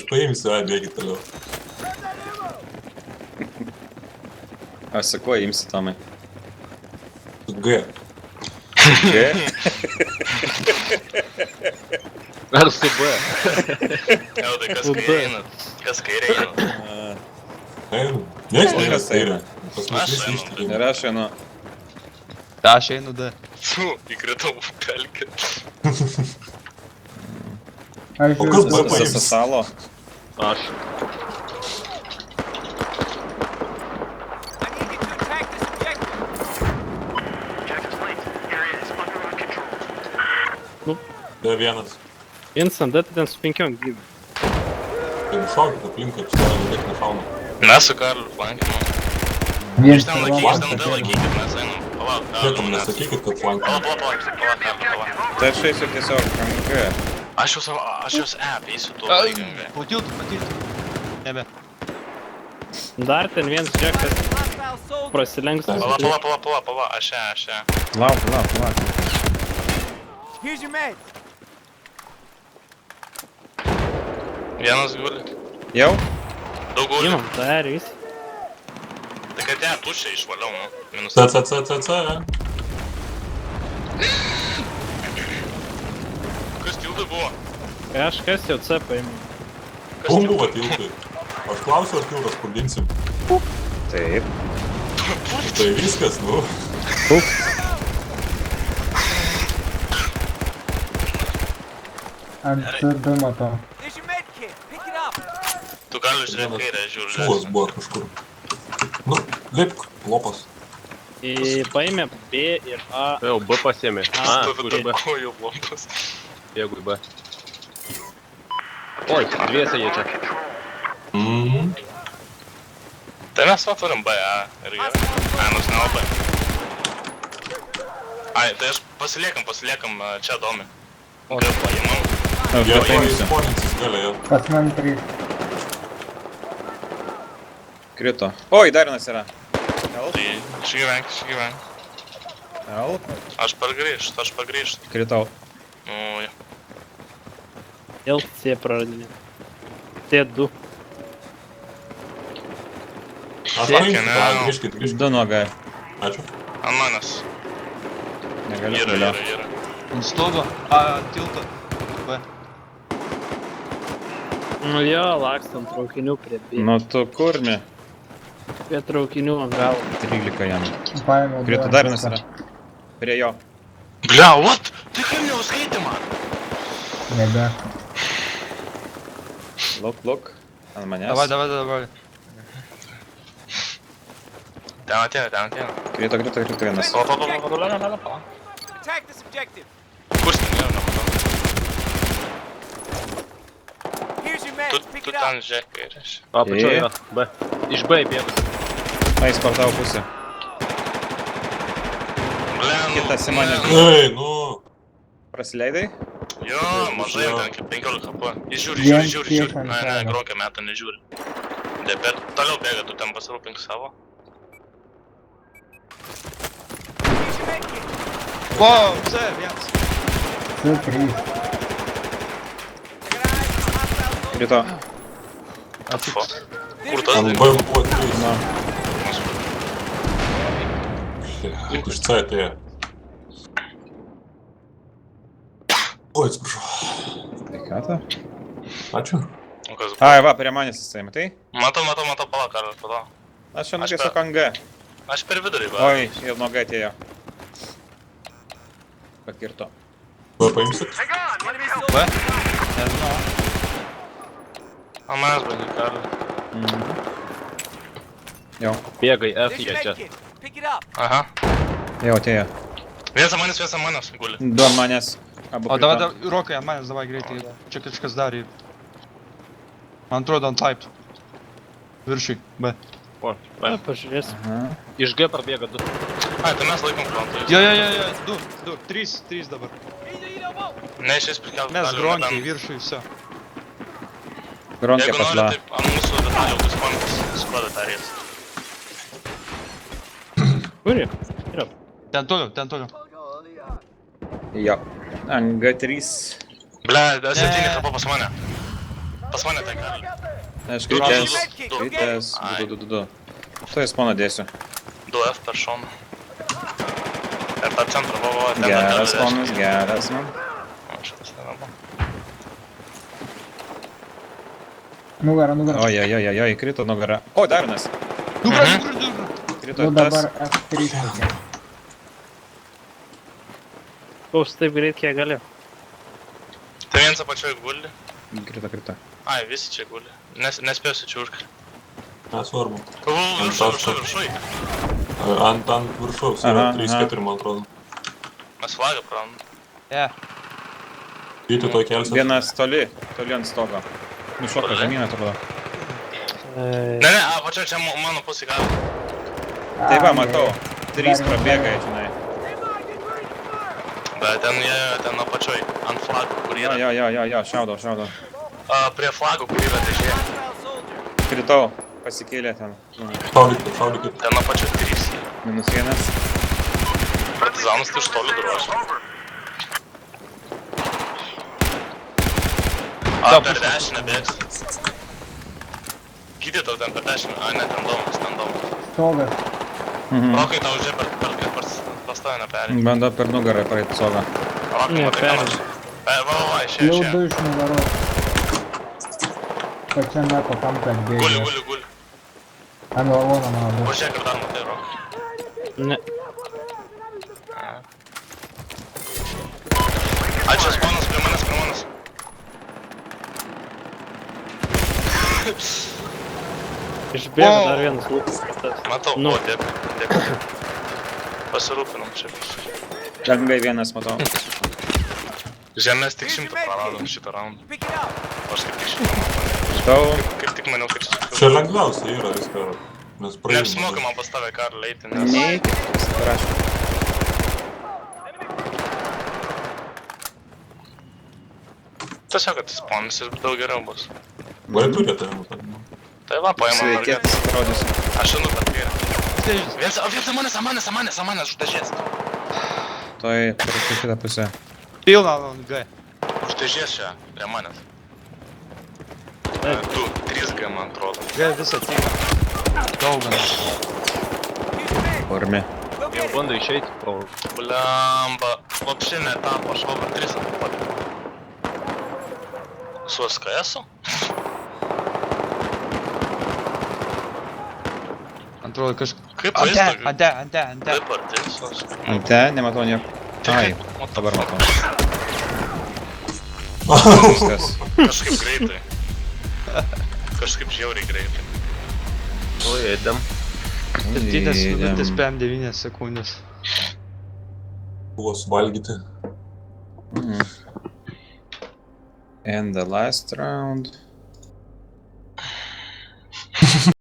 paimsiu, bėgi toliau. Aš su kuo imsi, Tomai? Su G. G? Ar su B? Jau, tai kas kairė einat? Kas kairė einat? Einu. Niekas Kas neina eina? kairė. Pas mus Aš visi einu. ištikimi. Ir aš einu. Aš einu D. Fu, įkritau pelkę. O Aš kas žiūriu, B Su paims? salo. Aš. D vienas. Instant, tai ten su 5 gyvybė. Tai šaukit aplinkui, čia niek nešauna. Mes su Karliu flankinam. viens Iš ten laikykit, mes einam. Palauk, Niekam nesakykit, kad flankiam. palauk. Tai aš eisiu tiesiog ant G. Aš jūs eisiu tuo laikingai. Po tiltų. Nebe. Dar ten vienas džekas prasilenks. Pala, aš ją. Lauk. Vienas guli. Jau? Daug guli. Imam, tai ir visi. Tai kad ją tuščią išvaliau, nu. Minus. C. Kas tiltai buvo? Kažkas jau C paėmė. Kur buvo tiltai? Aš klausiu, ar tiltas pabinsim. Taip. Tai viskas, nu. ant C2 matau. Tu gali žiūrėti kairę, žiūrėti. Šulas buvo kažkur. Nu, lipk, lopas. Paėmė B ir A. Jau B pasiėmė. A, už B. Kojų lompas. Jeigu į B. Oi, dviese jie čia. Tai mes va turim B, A. Ir gerai. A, nors ne B. Ai, tai aš pasiliekam čia domi. O, tai paimam. Aš Jie B paimsiu. įsporinsis galėjo. Pas man 3. Krito. Oi, dar vienas yra. Tai išgyvenk. L. Aš pargrįžt. Kritau. Nu, jo. Dėl C praradinė. T2. Aš Siekia, paimsiu, ne. grįžkit. Du nuo G. Ačiū. Ant manęs. Negaliu. Yra. Ant stogo. A, tilto. B. Nu jo, lakstam traukinių prie B. Nu tu kurmi. Prie traukinių ant galo. 13 jam. Paėmiau. Krito dar vienas yra. Prie jo. Blia, what? Tai kaip neuskaitė man? Nebe. Luk. Ant manęs. Davai. Ten atėjo. Krito vienas. Pala. Kur stinėjo, nematau. Tu ten žiūrėk kairę. A, pačioj yra. B. Iš B bėga. Ai, sportavo pusę. Blia, Kitas į mane. Ei, nu. Prasileidai? Jo, mažai, ten kaip 15 HP. Jis žiūri. Tiek ant Ne, kelio. grokė metą nežiūri. Bet toliau bėga, tu ten pasirūpink savo. Wow, C, vienas. C3. Krito. Kur tas? Ant B buvo 3. Na. Kaip iš C atėjo. Oi, atsiprašau. Tai ką ta? Ačiū. O kas buvo? Ai, va, prie manęs jisai, matai? Matau, pala, Karlas, pala. Aš čia Aš tiesiog ant G. Aš per vidurį, va. Oi, jau nuo G atėjo. Pakirto. B paimsit? B? Nežinau. O manęs bandė, Karlas. Jau. Bėga į F, jie čia. Aha. Jau atėjo. Vienas ant manęs guli. Du ant manęs. Abu O krito. davai, Rokai, ant manęs davai greitai. Čia kažkas darė. Man atrodo ant laiptų. Viršui, B. O, Na, B. pažiūrės. Aha. Iš G prabėga 2. Ai, tai mes laikom frontą. Jo, 2, 3 dabar. Ne, išės prikelti. Mes gronkiai viršui, viso. Gronkė Jeigu nori, pašla. taip ant mūsų detalių bus panas. Supratę tą rės. Kuri? Yra. Ten toliau. Jo. Ant G3. Ble, S7 kapa pas mane. Pas mane ten gali. Aš kritęs. Kritęs. Du. Tai spawną dėsiu. 2F per šoną. Ir per centrą buvo. Geras spawnas, geras man. Šitas nebuvo. Nugara, nugara. Oi, krito nugara. O, dar vienas. Nugara. Krito Nu tas. dabar F3 tokia. Koks taip greit, kiek galėjo. Tai viens apačioj guli. Krito. Ai, visi čia guli. Nespėsiu čia užkali. Nesvarbu. Viršui. Ant viršaus yra 3-4, man atrodo. Mes flagą pravom. Yeah. Vyti to kelsi. Vienas toli ant stogo. Nušoka žemyną, atrodo. Ne, apačioj čia mano pusė gali. Tai va, matau. 3 prabėga, žinai. Bet ten apačioj, ant flagų, kur yra. Jo, šaudo. Prie flagų, kur yra dėžė. Kritau, pasikėlė ten. Šaudykit. Ten apačioj 3. -1. Partizanas tai iš toli drožia. Per dešinę bėgs. Gydė tau ten per dešinę. A, ne, ten domas. Stogas. Rokai tau už per pastovinę perį. Bando per nugarą praeit stogą. Rokai, Ne, matai, ką perį. nors. Va, Jau išėjo. du iš nugaros. Pačiame po tam, kad bėgė. Guli. Ant lavono mano bus. Pažiūrėk, ar dar matai, Rokai. Ne. Ai, čia spawnas prie manęs. Išbėgo dar vienas lūpas. Matau, Nu. dėkui. Pasirūpinom čia. Lengvai vienas, matau. Žemės tik 100 praradom šitą raundą. Aš kaip tik 100. Šitau. Kaip tik maniau, kad Čia lengviausia yra viską. Nes praeidom. neapsimoka man pas tave karą leiti, nes... Neikit, pasiparašau. Tiesiog, kad spawnas ir daug geriau bus. Gali turėti. Tai va, paėmam Sveiki, mergetę. parodysiu. Aš žinau, kad vyra. Dėžės. Vienas už dėžės. Toj per kitą pusę. Pilna ant G. Už dėžės čia, prie manęs. 3G, man atrodo. G visą tinka. Dauganas. Formi. Jau bando išeiti pro... Blemba. Vapšė netapo, aš vapar 3 atpadė. Su SKS-u? Atrodo kažkaip... Kaip Ante. vaizdo? Kaip arti visos? Ante, nematau nieko. Ai, dabar matau. Viskas. Kažkaip greitai. Kažkaip žiauriai greitai. O,ėdam. 7 minutės 5-9 sekundės. Buvo suvalgyti. And the last round.